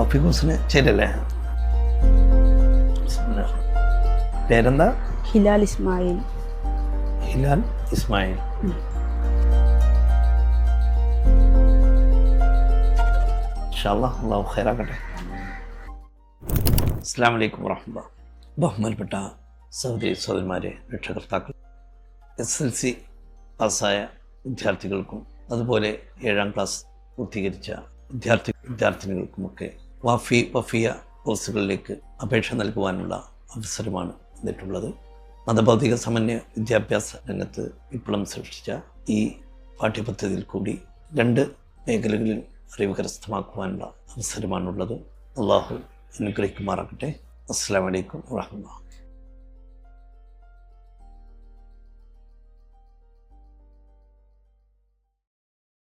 തൗഫീഖ് ഹുസ്ന് ശരിയല്ലേ? പേരെന്താ? ഹിലാൽ ഇസ്മായിൽ. ഹിലാൽ ഇസ്മായിൽ. ഇൻഷാ അല്ലാഹ് അല്ലാഹു ഖൈറാക്കട്ടെ. അസ്സലാമു അലൈക്കും വറഹ്മത്തുള്ളാഹി. ബഹുമാനപ്പെട്ട സഹോദരിമാരെ, രക്ഷകർത്താക്കൾ, SLC പാസ്സായ വിദ്യാർത്ഥികൾക്കും അതുപോലെ 7ാം ക്ലാസ് പൂർത്തീകരിച്ച വിദ്യാർത്ഥിനികൾക്കുമൊക്കെ വഫിയ കോഴ്സുകളിലേക്ക് അപേക്ഷ നൽകുവാനുള്ള അവസരമാണ് വന്നിട്ടുള്ളത്. മതഭൗതിക സമന്വയ വിദ്യാഭ്യാസ രംഗത്ത് വിപ്ലവം സൃഷ്ടിച്ച ഈ പാഠ്യപദ്ധതിയിൽ കൂടി 2 മേഖലകളിൽ അറിവ് കരസ്ഥമാക്കുവാനുള്ള അവസരമാണുള്ളത്. അള്ളാഹു അനുഗ്രഹിക്കുമാറാകട്ടെ. അസ്സലാമു അലൈക്കും വറഹ്മത്തുള്ളാഹി.